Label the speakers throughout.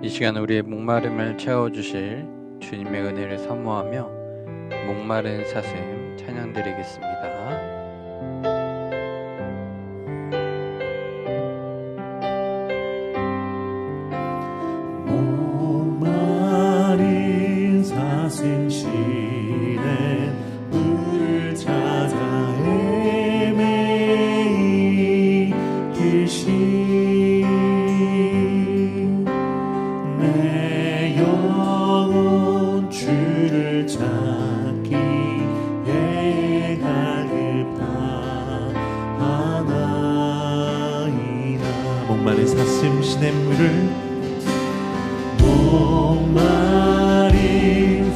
Speaker 1: 이 시간 우리의 목마름을 채워주실 주님의 은혜를 사모하며 목마른 사슴 찬양드리겠습니다.
Speaker 2: 목마른 사슴 시내 물을 찾아 헤매이듯이 내 영혼 주를 찾기에 갈급하나이다. 목마른 사슴 시냇물을 목마른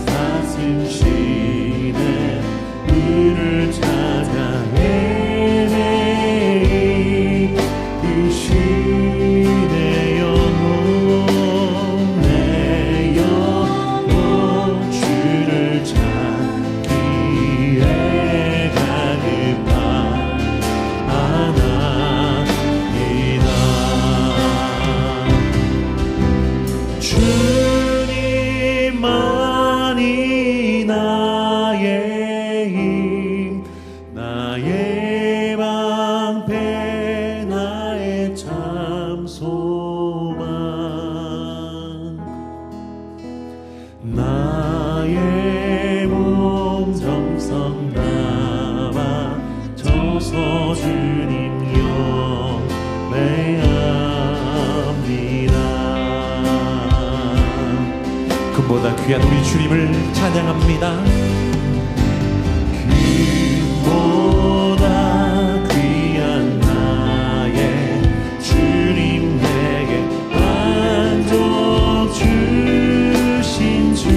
Speaker 2: 사슴 시내 물을 찾아 헤매이듯이 내 영혼 주를 찾기에 갈급하나이다. 주님만이 나의 힘, 나의 방패, 나의 참 소망. 나의 몸 정성 나와 저서 주님 영배합니다. 금보다 귀한 우리 주님을 찬양합니다. 금보다 귀한 나의 주님 내게 만족 주신 주,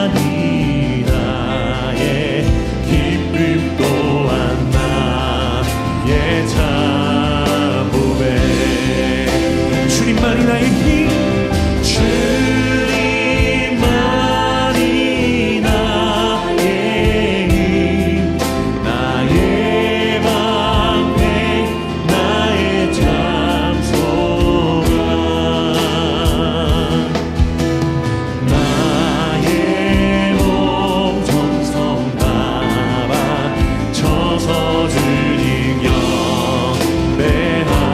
Speaker 2: 당신만이 나의 기쁨 또한 나의 참 주님만이 나의 힘, 주님만이 나의 힘, 나의 방패, 나의 참 소망. 나의 몸 정성 나와 저서 주님 영배하.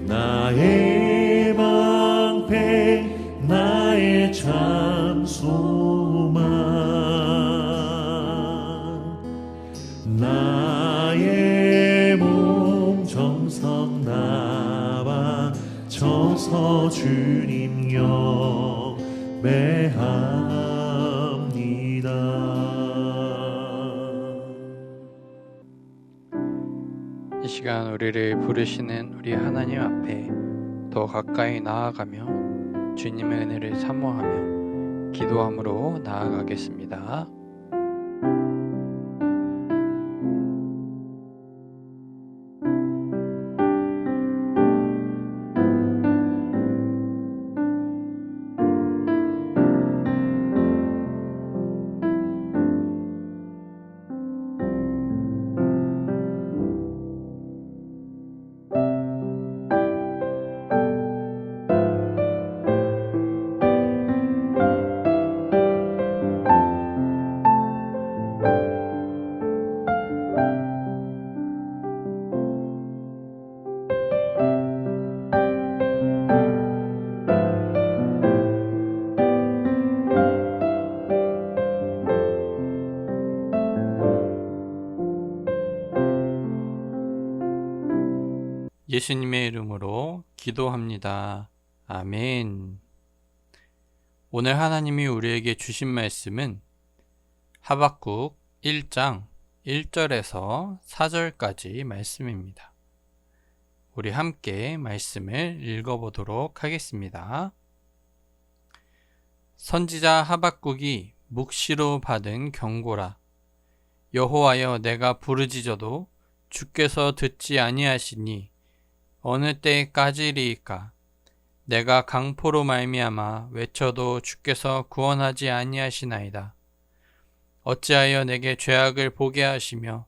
Speaker 2: 나의 방패, 나의 참 소망. 나의 몸 정성 나와 저서 주님 영배합니다.
Speaker 1: 이 시간 우리를 부르시는 우리 하나님 앞에 더 가까이 나아가며 주님의 은혜를 사모하며 기도함으로 나아가겠습니다. 예수님의 이름으로 기도합니다. 아멘. 오늘 하나님이 우리에게 주신 말씀은 하박국 1장 1절에서 4절까지 말씀입니다. 우리 함께 말씀을 읽어보도록 하겠습니다. 선지자 하박국이 묵시로 받은 경고라. 여호와여, 내가 부르짖어도 주께서 듣지 아니하시니 어느 때까지리이까? 내가 강포로 말미암아 외쳐도 주께서 구원하지 아니하시나이다. 어찌하여 내게 죄악을 보게 하시며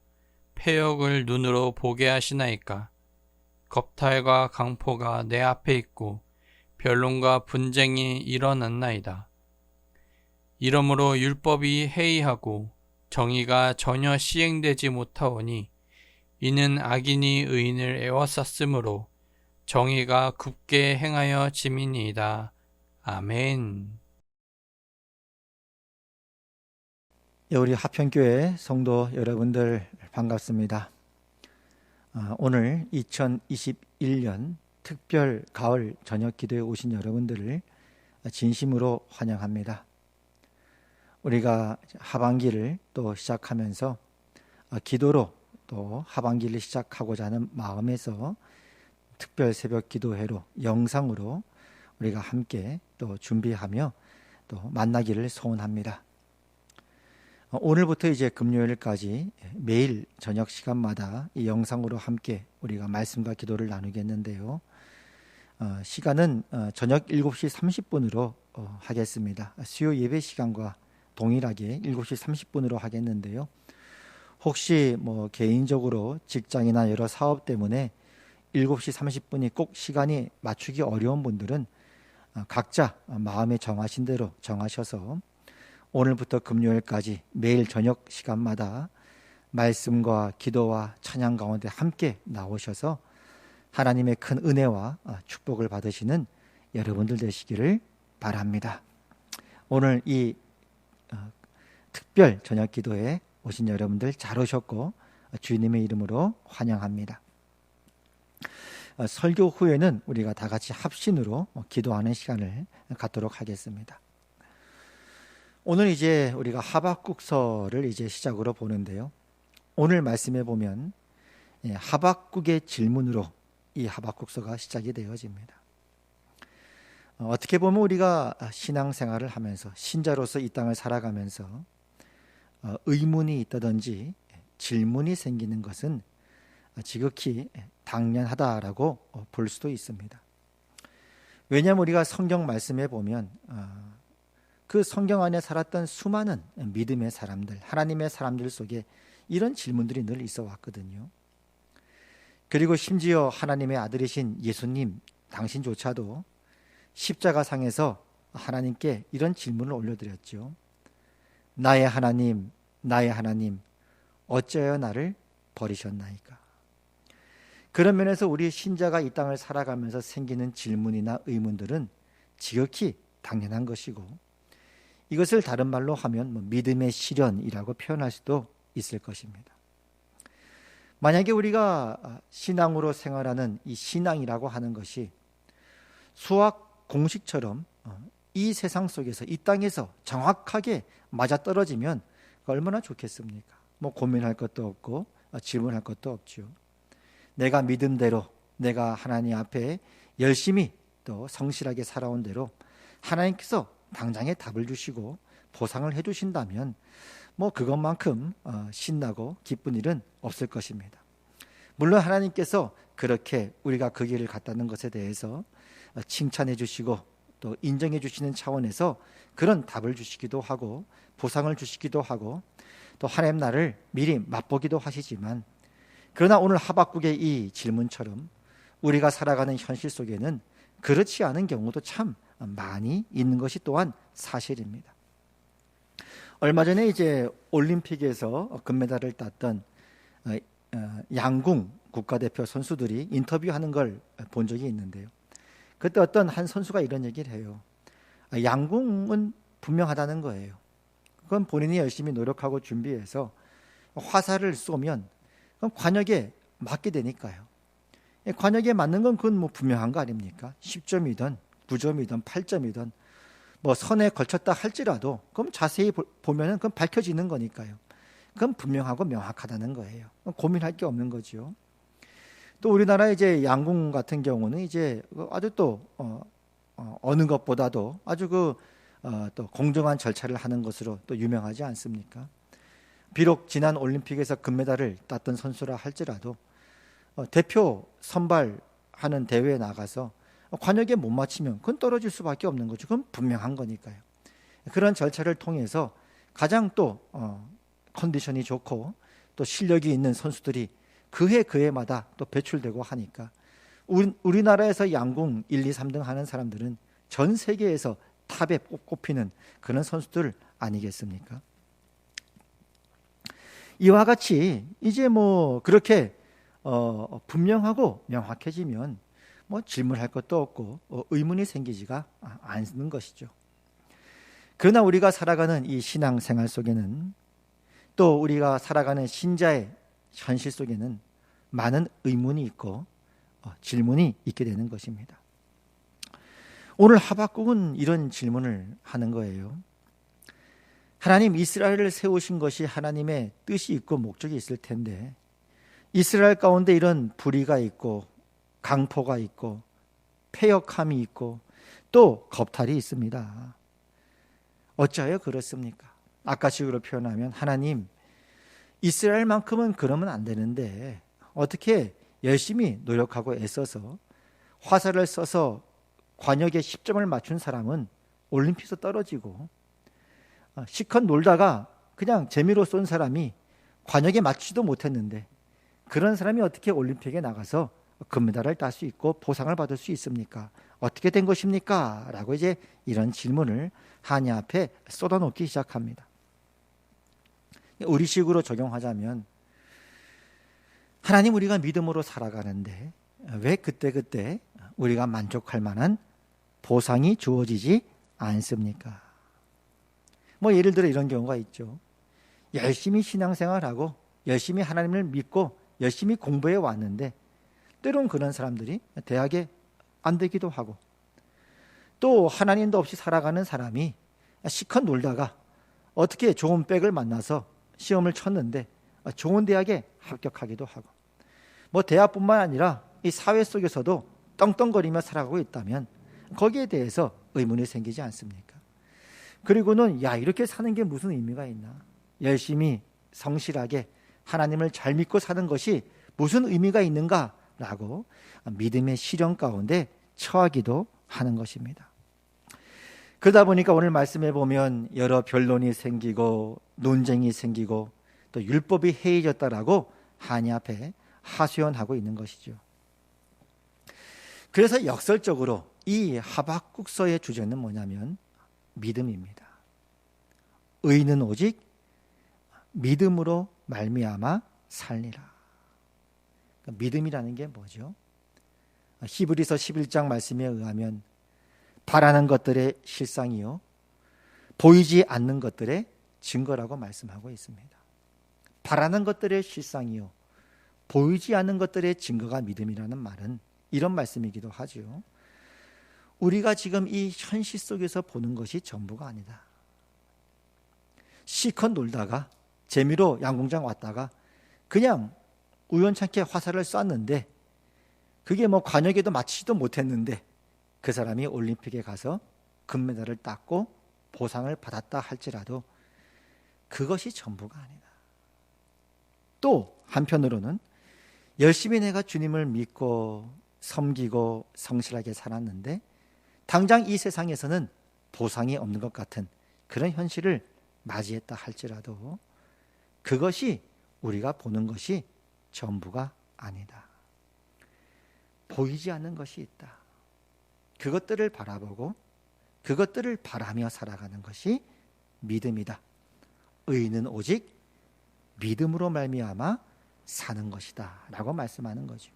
Speaker 1: 패역을 눈으로 보게 하시나이까? 겁탈과 강포가 내 앞에 있고 변론과 분쟁이 일어났나이다. 이러므로 율법이 해이하고 정의가 전혀 시행되지 못하오니 이는 악인이 의인을 에워쌌으므로 정의가 굳게 행하여 짐이니이다. 아멘.
Speaker 3: 우리 하평교회 성도 여러분들 반갑습니다. 오늘 2021년 특별 가을 저녁 기도에 오신 여러분들을 진심으로 환영합니다. 우리가 하반기를 또 시작하면서 기도로 또 하반기를 시작하고자 하는 마음에서 특별 새벽 기도회로 영상으로 우리가 함께 또 준비하며 또 만나기를 소원합니다. 오늘부터 이제 금요일까지 매일 저녁 시간마다 이 영상으로 함께 우리가 말씀과 기도를 나누겠는데요. 시간은 저녁 7시 30분으로 하겠습니다. 수요 예배 시간과 동일하게 7시 30분으로 하겠는데요. 혹시 개인적으로 직장이나 여러 사업 때문에 7시 30분이 꼭 시간이 맞추기 어려운 분들은 각자 마음에 정하신 대로 정하셔서 오늘부터 금요일까지 매일 저녁 시간마다 말씀과 기도와 찬양 가운데 함께 나오셔서 하나님의 큰 은혜와 축복을 받으시는 여러분들 되시기를 바랍니다. 오늘 이 특별 저녁 기도에 오신 여러분들 잘 오셨고 주님의 이름으로 환영합니다. 설교 후에는 우리가 다 같이 합심으로 기도하는 시간을 갖도록 하겠습니다. 오늘 이제 우리가 하박국서를 이제 시작으로 보는데요. 오늘 말씀에 보면 하박국의 질문으로 이 하박국서가 시작이 되어집니다. 어떻게 보면 우리가 신앙생활을 하면서 신자로서 이 땅을 살아가면서 의문이 있다든지 질문이 생기는 것은 지극히 당연하다라고 볼 수도 있습니다. 왜냐하면 우리가 성경 말씀에 보면 그 성경 안에 살았던 수많은 믿음의 사람들, 하나님의 사람들 속에 이런 질문들이 늘 있어 왔거든요. 그리고 심지어 하나님의 아들이신 예수님 당신조차도 십자가상에서 하나님께 이런 질문을 올려드렸죠. 나의 하나님, 나의 하나님, 어찌하여 나를 버리셨나이까? 그런 면에서 우리 신자가 이 땅을 살아가면서 생기는 질문이나 의문들은 지극히 당연한 것이고, 이것을 다른 말로 하면 믿음의 시련이라고 표현할 수도 있을 것입니다. 만약에 우리가 신앙으로 생활하는 이 신앙이라고 하는 것이 수학 공식처럼 이 세상 속에서 이 땅에서 정확하게 맞아떨어지면 얼마나 좋겠습니까? 고민할 것도 없고 질문할 것도 없죠. 내가 믿음대로 내가 하나님 앞에 열심히 또 성실하게 살아온 대로 하나님께서 당장에 답을 주시고 보상을 해주신다면 그것만큼 신나고 기쁜 일은 없을 것입니다. 물론 하나님께서 그렇게 우리가 그 길을 갔다는 것에 대해서 칭찬해 주시고 또 인정해 주시는 차원에서 그런 답을 주시기도 하고 보상을 주시기도 하고 또 하나님 나를 미리 맛보기도 하시지만, 그러나 오늘 하박국의 이 질문처럼 우리가 살아가는 현실 속에는 그렇지 않은 경우도 참 많이 있는 것이 또한 사실입니다. 얼마 전에 이제 올림픽에서 금메달을 땄던 양궁 국가대표 선수들이 인터뷰하는 걸 본 적이 있는데요. 그때 어떤 한 선수가 이런 얘기를 해요. 양궁은 분명하다는 거예요. 그건 본인이 열심히 노력하고 준비해서 화살을 쏘면 그럼 관역에 맞게 되니까요. 관역에 맞는 건 그건 뭐 분명한 거 아닙니까? 10점이든 9점이든 8점이든 뭐 선에 걸쳤다 할지라도 그럼 자세히 보면은 그건 밝혀지는 거니까요. 그건 분명하고 명확하다는 거예요. 고민할 게 없는 거죠. 또 우리나라 이제 양궁 같은 경우는 이제 아주 또 어느 것보다도 아주 또 공정한 절차를 하는 것으로 또 유명하지 않습니까? 비록 지난 올림픽에서 금메달을 땄던 선수라 할지라도 대표 선발하는 대회에 나가서 관역에 못 맞추면 그건 떨어질 수밖에 없는 거죠. 그건 분명한 거니까요. 그런 절차를 통해서 가장 또 컨디션이 좋고 또 실력이 있는 선수들이 그해마다 또 배출되고 하니까 우리나라에서 양궁 1, 2, 3등 하는 사람들은 전 세계에서 탑에 꼽히는 그런 선수들 아니겠습니까? 이와 같이 이제 뭐 그렇게 분명하고 명확해지면 뭐 질문할 것도 없고 의문이 생기지가 않는 것이죠. 그러나 우리가 살아가는 이 신앙생활 속에는 또 우리가 살아가는 신자의 현실 속에는 많은 의문이 있고 질문이 있게 되는 것입니다. 오늘 하박국은 이런 질문을 하는 거예요. 하나님, 이스라엘을 세우신 것이 하나님의 뜻이 있고 목적이 있을 텐데 이스라엘 가운데 이런 불의가 있고 강포가 있고 패역함이 있고 또 겁탈이 있습니다. 어찌하여 그렇습니까? 아까식으로 표현하면 하나님, 이스라엘만큼은 그러면 안 되는데 어떻게 열심히 노력하고 애써서 화살을 써서 관역에 10점을 맞춘 사람은 올림픽에서 떨어지고 실컷 놀다가 그냥 재미로 쏜 사람이 관역에 맞추지도 못했는데 그런 사람이 어떻게 올림픽에 나가서 금메달을 딸 수 있고 보상을 받을 수 있습니까? 어떻게 된 것입니까? 라고 이제 이런 질문을 하냐 앞에 쏟아놓기 시작합니다. 우리식으로 적용하자면 하나님, 우리가 믿음으로 살아가는데 왜 그때 우리가 만족할 만한 보상이 주어지지 않습니까? 뭐 예를 들어 이런 경우가 있죠. 열심히 신앙생활하고 열심히 하나님을 믿고 열심히 공부해 왔는데 때론 그런 사람들이 대학에 안 되기도 하고 또 하나님도 없이 살아가는 사람이 실컷 놀다가 어떻게 좋은 백을 만나서 시험을 쳤는데 좋은 대학에 합격하기도 하고 뭐 대학뿐만 아니라 이 사회 속에서도 떵떵거리며 살아가고 있다면 거기에 대해서 의문이 생기지 않습니까? 그리고는 이렇게 사는 게 무슨 의미가 있나? 열심히 성실하게 하나님을 잘 믿고 사는 것이 무슨 의미가 있는가라고 믿음의 시련 가운데 처하기도 하는 것입니다. 그러다 보니까 오늘 말씀해 보면 여러 변론이 생기고 논쟁이 생기고 또 율법이 해이해졌다라고 하나님 앞에 하소연하고 있는 것이죠. 그래서 역설적으로 이 하박국서의 주제는 뭐냐면 믿음입니다. 의인은 오직 믿음으로 말미암아 살리라. 그러니까 믿음이라는 게 뭐죠? 히브리서 11장 말씀에 의하면 바라는 것들의 실상이요 보이지 않는 것들의 증거라고 말씀하고 있습니다. 바라는 것들의 실상이요 보이지 않는 것들의 증거가 믿음이라는 말은 이런 말씀이기도 하죠. 우리가 지금 이 현실 속에서 보는 것이 전부가 아니다. 실컷 놀다가 재미로 양궁장 왔다가 그냥 우연찮게 화살을 쐈는데 그게 뭐 관역에도 맞히지도 못했는데 그 사람이 올림픽에 가서 금메달을 땄고 보상을 받았다 할지라도 그것이 전부가 아니다. 또 한편으로는 열심히 내가 주님을 믿고 섬기고 성실하게 살았는데 당장 이 세상에서는 보상이 없는 것 같은 그런 현실을 맞이했다 할지라도 그것이 우리가 보는 것이 전부가 아니다. 보이지 않는 것이 있다. 그것들을 바라보고 그것들을 바라며 살아가는 것이 믿음이다. 의인은 오직 믿음으로 말미암아 사는 것이다 라고 말씀하는 거죠.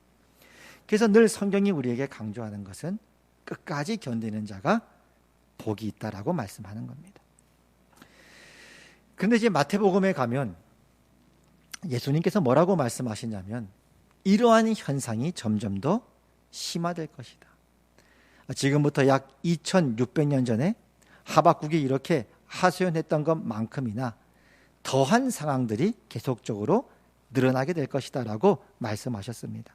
Speaker 3: 그래서 늘 성경이 우리에게 강조하는 것은 끝까지 견디는 자가 복이 있다라고 말씀하는 겁니다. 그런데 이제 마태복음에 가면 예수님께서 뭐라고 말씀하시냐면 이러한 현상이 점점 더 심화될 것이다. 지금부터 약 2600년 전에 하박국이 이렇게 하소연했던 것만큼이나 더한 상황들이 계속적으로 늘어나게 될 것이다 라고 말씀하셨습니다.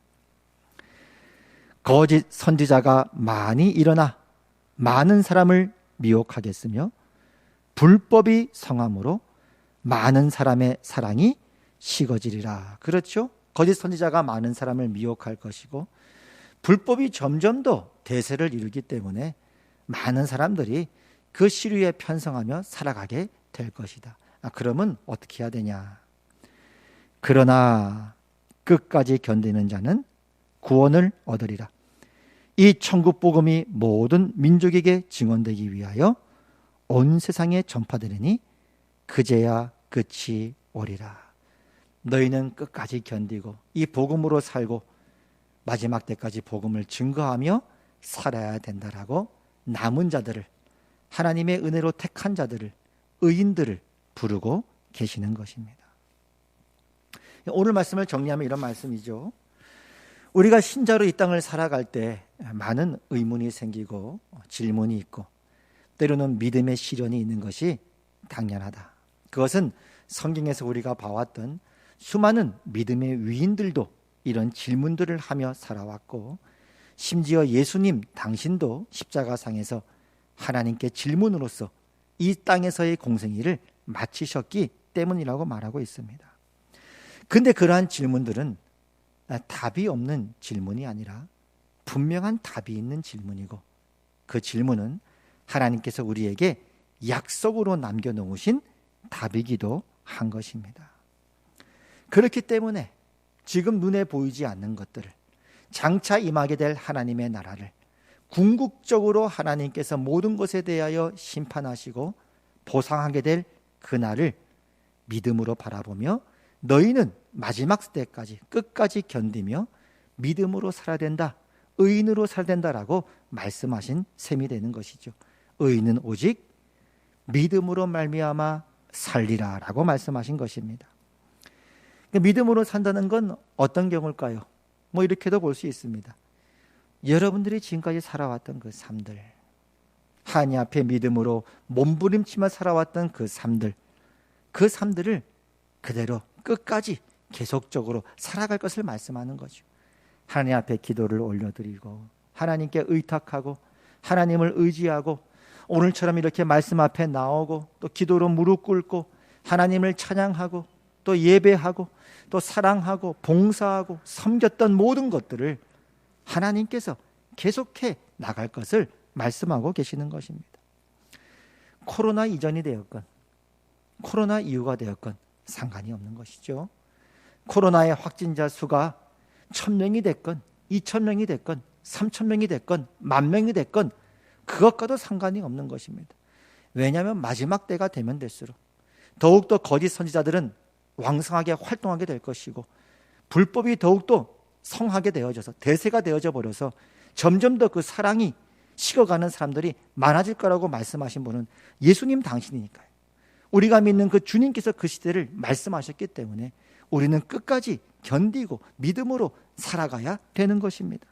Speaker 3: 거짓 선지자가 많이 일어나 많은 사람을 미혹하겠으며 불법이 성함으로 많은 사람의 사랑이 식어지리라. 그렇죠? 거짓 선지자가 많은 사람을 미혹할 것이고 불법이 점점 더 대세를 이루기 때문에 많은 사람들이 그 시류에 편성하며 살아가게 될 것이다. 그러면 어떻게 해야 되냐? 그러나 끝까지 견디는 자는 구원을 얻으리라. 이 천국 복음이 모든 민족에게 증언되기 위하여 온 세상에 전파되리니 그제야 끝이 오리라. 너희는 끝까지 견디고 이 복음으로 살고 마지막 때까지 복음을 증거하며 살아야 된다라고 남은 자들을, 하나님의 은혜로 택한 자들을, 의인들을 부르고 계시는 것입니다. 오늘 말씀을 정리하면 이런 말씀이죠. 우리가 신자로 이 땅을 살아갈 때 많은 의문이 생기고 질문이 있고 때로는 믿음의 시련이 있는 것이 당연하다. 그것은 성경에서 우리가 봐왔던 수많은 믿음의 위인들도 이런 질문들을 하며 살아왔고 심지어 예수님 당신도 십자가상에서 하나님께 질문으로써 이 땅에서의 공생애를 마치셨기 때문이라고 말하고 있습니다. 근데 그러한 질문들은 답이 없는 질문이 아니라 분명한 답이 있는 질문이고 그 질문은 하나님께서 우리에게 약속으로 남겨놓으신 답이기도 한 것입니다. 그렇기 때문에 지금 눈에 보이지 않는 것들을 장차 임하게 될 하나님의 나라를 궁극적으로 하나님께서 모든 것에 대하여 심판하시고 보상하게 될 그날을 믿음으로 바라보며 너희는 마지막 때까지 끝까지 견디며 믿음으로 살아야 된다, 의인으로 살아야 된다라고 말씀하신 셈이 되는 것이죠. 의인은 오직 믿음으로 말미암아 살리라라고 말씀하신 것입니다. 믿음으로 산다는 건 어떤 경우일까요? 이렇게도 볼 수 있습니다. 여러분들이 지금까지 살아왔던 그 삶들, 하나님 앞에 믿음으로 몸부림치며 살아왔던 그 삶들을 그대로 끝까지 계속적으로 살아갈 것을 말씀하는 거죠. 하나님 앞에 기도를 올려드리고 하나님께 의탁하고 하나님을 의지하고 오늘처럼 이렇게 말씀 앞에 나오고 또 기도로 무릎 꿇고 하나님을 찬양하고 또 예배하고 또 사랑하고 봉사하고 섬겼던 모든 것들을 하나님께서 계속해 나갈 것을 말씀하고 계시는 것입니다. 코로나 이전이 되었건 코로나 이후가 되었건 상관이 없는 것이죠. 코로나의 확진자 수가 1000명이 됐건 2000명이 됐건 3000명이 됐건 10,000명이 됐건 그것과도 상관이 없는 것입니다. 왜냐하면 마지막 때가 되면 될수록 더욱더 거짓 선지자들은 왕성하게 활동하게 될 것이고 불법이 더욱더 성하게 되어져서 대세가 되어져 버려서 점점 더 그 사랑이 식어가는 사람들이 많아질 거라고 말씀하신 분은 예수님 당신이니까요. 우리가 믿는 그 주님께서 그 시대를 말씀하셨기 때문에 우리는 끝까지 견디고 믿음으로 살아가야 되는 것입니다.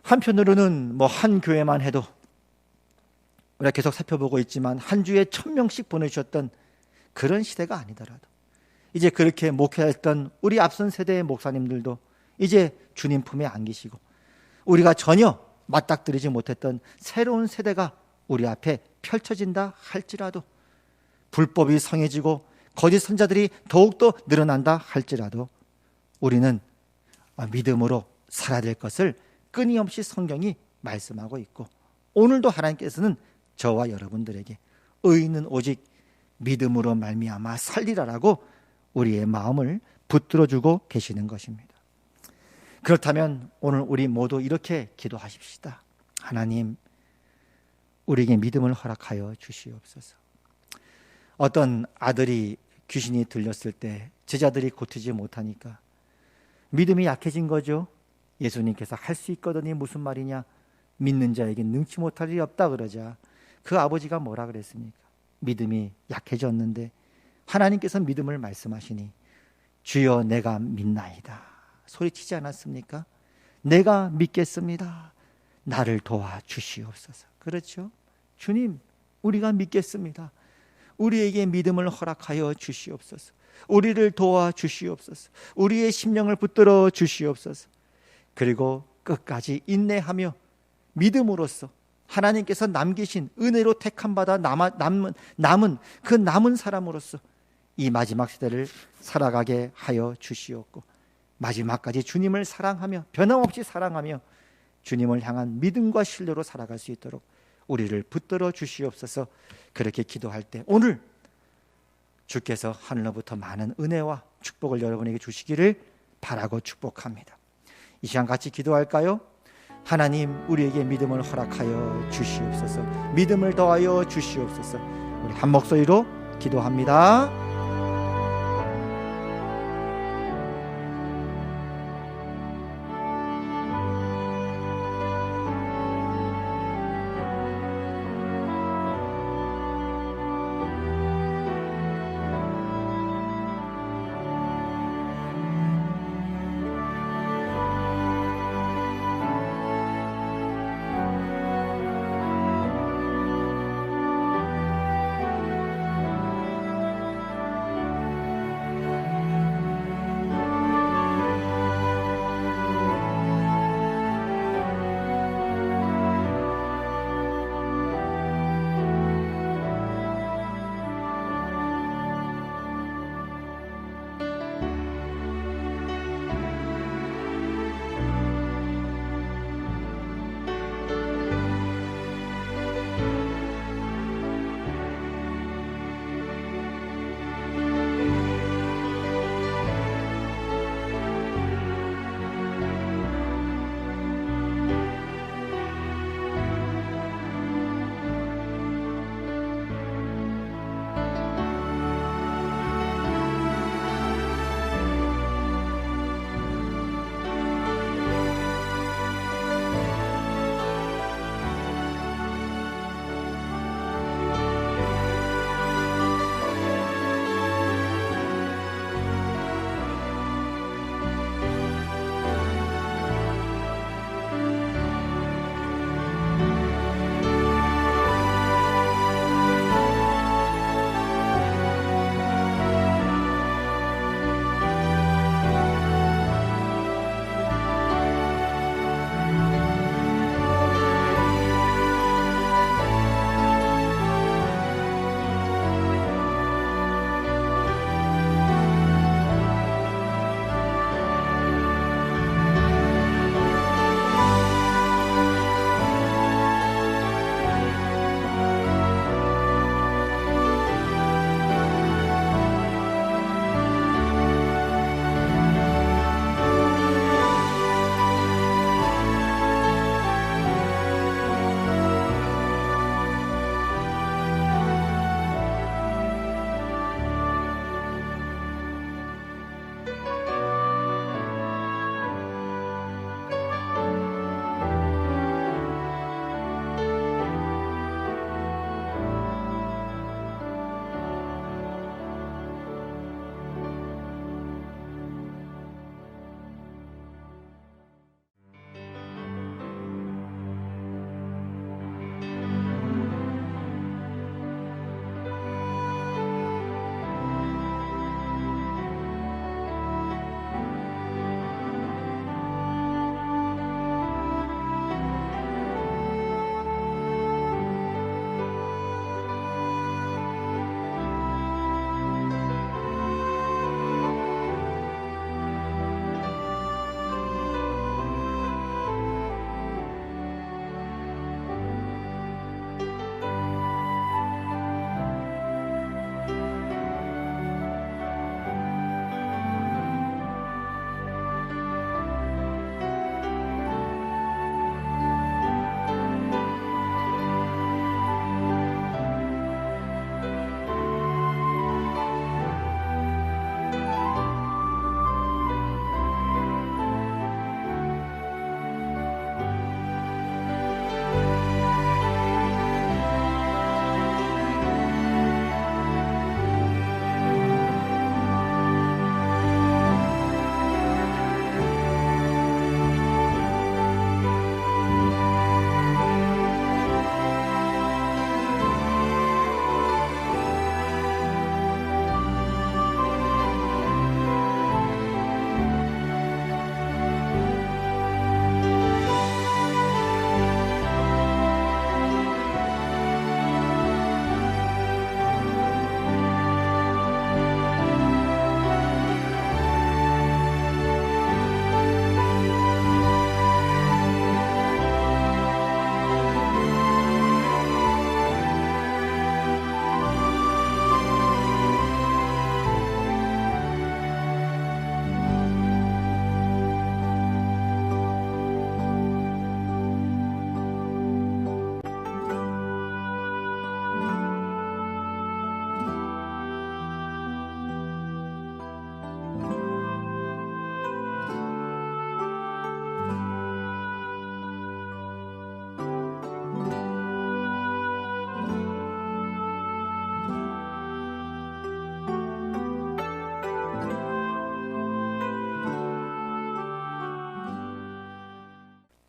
Speaker 3: 한편으로는 한 교회만 해도 우리가 계속 살펴보고 있지만 한 주에 1000명씩 보내주셨던 그런 시대가 아니더라도 이제 그렇게 목회했던 우리 앞선 세대의 목사님들도 이제 주님 품에 안기시고 우리가 전혀 맞닥뜨리지 못했던 새로운 세대가 우리 앞에 펼쳐진다 할지라도 불법이 성해지고 거짓 선자들이 더욱더 늘어난다 할지라도 우리는 믿음으로 살아야 될 것을 끊임없이 성경이 말씀하고 있고 오늘도 하나님께서는 저와 여러분들에게 의인은 오직 믿음으로 말미암아 살리라라고 우리의 마음을 붙들어주고 계시는 것입니다. 그렇다면 오늘 우리 모두 이렇게 기도하십시다. 하나님, 우리에게 믿음을 허락하여 주시옵소서. 어떤 아들이 귀신이 들렸을 때 제자들이 고치지 못하니까 믿음이 약해진 거죠. 예수님께서 할 수 있거든이 무슨 말이냐, 믿는 자에게 능치 못할 일이 없다 그러자 그 아버지가 뭐라 그랬습니까? 믿음이 약해졌는데 하나님께서 믿음을 말씀하시니 주여 내가 믿나이다 소리치지 않았습니까? 내가 믿겠습니다. 나를 도와주시옵소서. 그렇죠? 주님, 우리가 믿겠습니다. 우리에게 믿음을 허락하여 주시옵소서. 우리를 도와주시옵소서. 우리의 심령을 붙들어 주시옵소서. 그리고 끝까지 인내하며 믿음으로써 하나님께서 남기신 은혜로 택함 받아 남은 그 남은 사람으로서 이 마지막 시대를 살아가게 하여 주시옵고, 마지막까지 주님을 사랑하며 변함없이 사랑하며 주님을 향한 믿음과 신뢰로 살아갈 수 있도록 우리를 붙들어 주시옵소서. 그렇게 기도할 때 오늘 주께서 하늘로부터 많은 은혜와 축복을 여러분에게 주시기를 바라고 축복합니다. 이 시간 같이 기도할까요? 하나님, 우리에게 믿음을 허락하여 주시옵소서. 믿음을 더하여 주시옵소서. 우리 한 목소리로 기도합니다.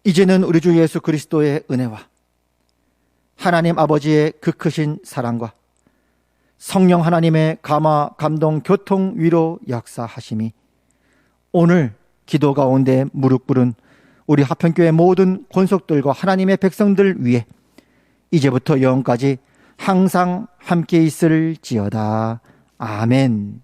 Speaker 3: 이제는 우리 주 예수 그리스도의 은혜와 하나님 아버지의 그 크신 사랑과 성령 하나님의 감화, 감동, 교통, 위로 역사하심이 오늘 기도 가운데 무릎 꿇은 우리 하평교회 모든 권속들과 하나님의 백성들 위해 이제부터 영원까지 항상 함께 있을지어다. 아멘.